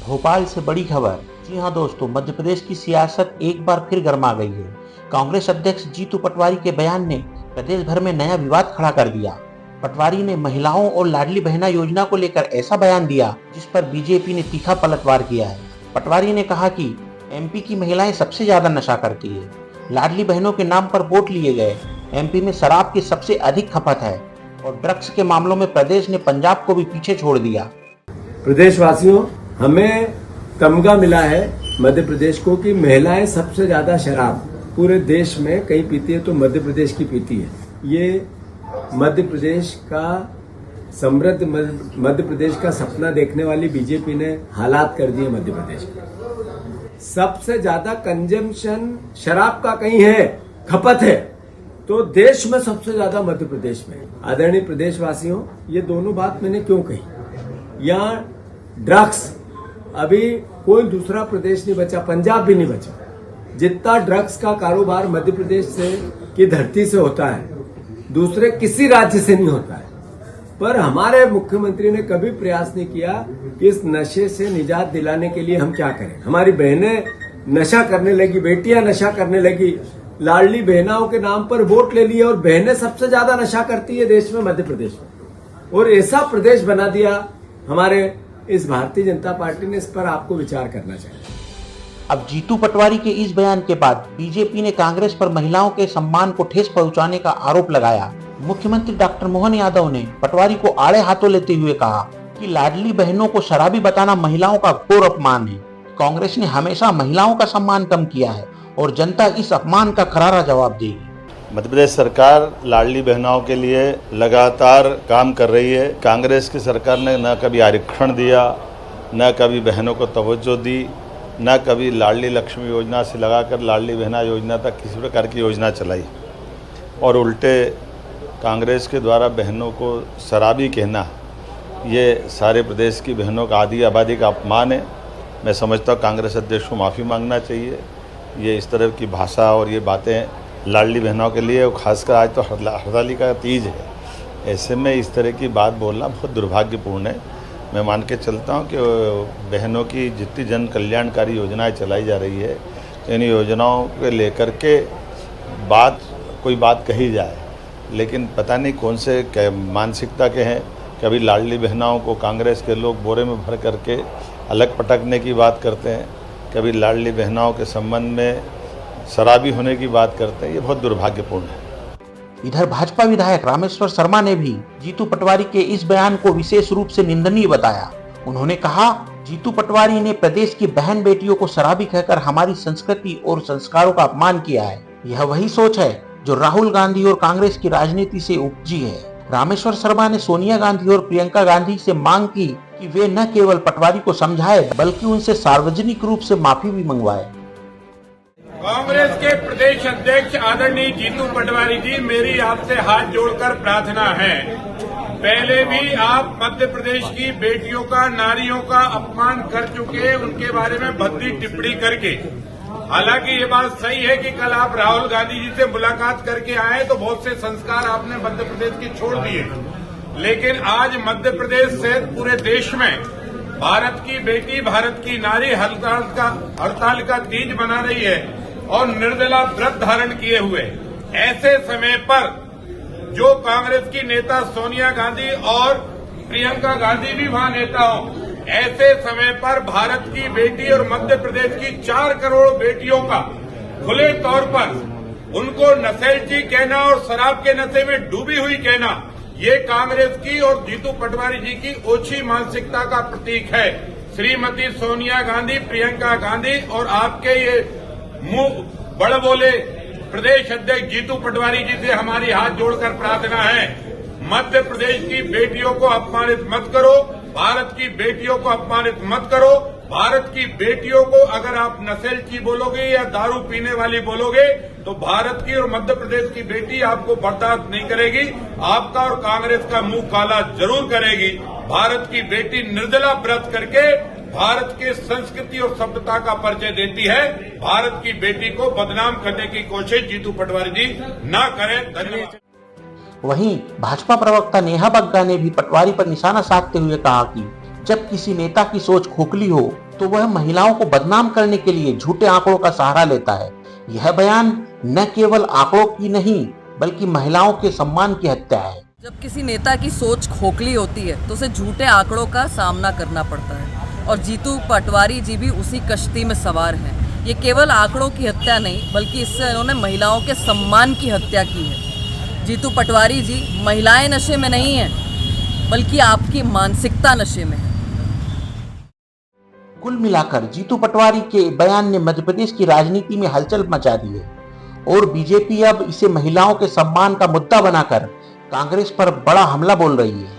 भोपाल से बड़ी खबर। जी हां दोस्तों, मध्य प्रदेश की सियासत एक बार फिर गर्मा गई है। कांग्रेस अध्यक्ष जीतू पटवारी के बयान ने प्रदेश भर में नया विवाद खड़ा कर दिया। पटवारी ने महिलाओं और लाडली बहना योजना को लेकर ऐसा बयान दिया जिस पर बीजेपी ने तीखा पलटवार किया है। पटवारी ने कहा कि एमपी की महिलाएं सबसे ज्यादा नशा करती है। लाडली बहनों के नाम पर वोट लिए गए। एमपी में शराब की सबसे अधिक खपत है और ड्रग्स के मामलों में प्रदेश ने पंजाब को भी पीछे छोड़ दिया। प्रदेशवासियों, हमें तमगा मिला है मध्य प्रदेश को कि महिलाएं सबसे ज्यादा शराब पूरे देश में कहीं पीती है तो मध्य प्रदेश की पीती है। ये मध्य प्रदेश का समृद्ध मध्य प्रदेश का सपना देखने वाली बीजेपी ने हालात कर दिए। मध्य प्रदेश में सबसे ज्यादा कंजम्पशन शराब का कहीं है, खपत है तो देश में सबसे ज्यादा मध्य प्रदेश में। आदरणीय प्रदेशवासियों, ये दोनों बात मैंने क्यों कही? यहाँ ड्रग्स अभी कोई दूसरा प्रदेश नहीं बचा, पंजाब भी नहीं बचा। जितना ड्रग्स का कारोबार मध्य प्रदेश से की धरती से होता है दूसरे किसी राज्य से नहीं होता है। पर हमारे मुख्यमंत्री ने कभी प्रयास नहीं किया कि इस नशे से निजात दिलाने के लिए हम क्या करें। हमारी बहनें नशा करने लगी, बेटियां नशा करने लगी, लाडली बहनाओं के नाम पर वोट ले लिए और बहनें सबसे ज्यादा नशा करती है देश में, मध्य प्रदेश में। और ऐसा प्रदेश बना दिया हमारे इस भारतीय जनता पार्टी ने। इस पर आपको विचार करना चाहिए। अब जीतू पटवारी के इस बयान के बाद बीजेपी ने कांग्रेस पर महिलाओं के सम्मान को ठेस पहुंचाने का आरोप लगाया। मुख्यमंत्री डॉक्टर मोहन यादव ने पटवारी को आड़े हाथों लेते हुए कहा कि लाडली बहनों को शराबी बताना महिलाओं का घोर अपमान है। कांग्रेस ने हमेशा महिलाओं का सम्मान कम किया है और जनता इस अपमान का करारा जवाब देगी। मध्य प्रदेश सरकार लाडली बहनाओं के लिए लगातार काम कर रही है। कांग्रेस की सरकार ने न कभी आरक्षण दिया, न कभी बहनों को तवज्जो दी, न कभी लाडली लक्ष्मी योजना से लगाकर लाडली बहना योजना तक किसी प्रकार की योजना चलाई। और उल्टे कांग्रेस के द्वारा बहनों को शराबी कहना, ये सारे प्रदेश की बहनों का आधी आबादी का अपमान है। मैं समझता हूँ कांग्रेस अध्यक्ष को माफ़ी मांगना चाहिए। ये इस तरह की भाषा और ये बातें लाडली बहनों के लिए, खासकर आज तो हड़ताली का तीज है, ऐसे में इस तरह की बात बोलना बहुत दुर्भाग्यपूर्ण है। मैं मान के चलता हूं कि बहनों की जितनी जन कल्याणकारी योजनाएं चलाई जा रही है, इन योजनाओं को लेकर के कोई बात कही जाए, लेकिन पता नहीं कौन से मानसिकता के हैं। कभी लाडली बहनाओं को कांग्रेस के लोग बोरे में भर करके अलग पटकने की बात करते हैं, कभी लाडली बहनाओं के संबंध में शराबी होने की बात करते हैं। ये बहुत दुर्भाग्यपूर्ण है। इधर भाजपा विधायक रामेश्वर शर्मा ने भी जीतू पटवारी के इस बयान को विशेष रूप से निंदनीय बताया। उन्होंने कहा, जीतू पटवारी ने प्रदेश की बहन बेटियों को शराबी कहकर हमारी संस्कृति और संस्कारों का अपमान किया है। यह वही सोच है जो राहुल गांधी और कांग्रेस की राजनीति से उपजी है। रामेश्वर शर्मा ने सोनिया गांधी और प्रियंका गांधी से मांग की कि वे न केवल पटवारी को समझाए बल्कि उनसे सार्वजनिक रूप से माफी भी मंगवाए। कांग्रेस के प्रदेश अध्यक्ष आदरणीय जीतू पटवारी जी, मेरी आपसे हाथ जोड़कर प्रार्थना है। पहले भी आप मध्य प्रदेश की बेटियों का, नारियों का अपमान कर चुके, उनके बारे में भद्दी टिप्पणी करके। हालांकि ये बात सही है कि कल आप राहुल गांधी जी से मुलाकात करके आए तो बहुत से संस्कार आपने मध्य प्रदेश के छोड़ दिए, लेकिन आज मध्य प्रदेश से पूरे देश में भारत की बेटी, भारत की नारी हड़ताल का तीज मना रही है और निर्जला व्रत धारण किए हुए। ऐसे समय पर जो कांग्रेस की नेता सोनिया गांधी और प्रियंका गांधी भी वहां नेता हो, ऐसे समय पर भारत की बेटी और मध्य प्रदेश की 4 करोड़ बेटियों का खुले तौर पर उनको नशेची कहना और शराब के नशे में डूबी हुई कहना, ये कांग्रेस की और जीतू पटवारी जी की ओछी मानसिकता का प्रतीक है। श्रीमती सोनिया गांधी, प्रियंका गांधी और आपके ये मुंह बड़ बोले प्रदेश अध्यक्ष जीतू पटवारी जी से हमारी हाथ जोड़कर प्रार्थना है, मध्य प्रदेश की बेटियों को अपमानित मत करो, भारत की बेटियों को अपमानित मत करो। भारत की बेटियों को अगर आप नशेची बोलोगे या दारू पीने वाली बोलोगे तो भारत की और मध्य प्रदेश की बेटी आपको बर्दाश्त नहीं करेगी। आपका और कांग्रेस का मुंह काला जरूर करेगी। भारत की बेटी निर्जला व्रत करके भारत के संस्कृति और सभ्यता का परिचय देती है। भारत की बेटी को बदनाम करने की कोशिश जीतू पटवारी जी न करें। धन्यवाद। वहीं भाजपा प्रवक्ता नेहा बग्गा ने भी पटवारी पर निशाना साधते हुए कहा कि जब किसी नेता की सोच खोखली हो तो वह महिलाओं को बदनाम करने के लिए झूठे आंकड़ों का सहारा लेता है। यह बयान न केवल आंकड़ों की नहीं बल्कि महिलाओं के सम्मान की हत्या है। जब किसी नेता की सोच खोखली होती है तो उसे झूठे आंकड़ों का सामना करना पड़ता है और जीतू पटवारी जी भी उसी कश्ती में सवार हैं। ये केवल आंकड़ों की हत्या नहीं बल्कि इससे इन्होंने महिलाओं के सम्मान की हत्या की है। जीतू पटवारी जी, महिलाएं नशे में नहीं हैं बल्कि आपकी मानसिकता नशे में है। कुल मिलाकर जीतू पटवारी के बयान ने मध्य प्रदेश की राजनीति में हलचल मचा दी है और बीजेपी अब इसे महिलाओं के सम्मान का मुद्दा बनाकर कांग्रेस पर बड़ा हमला बोल रही है।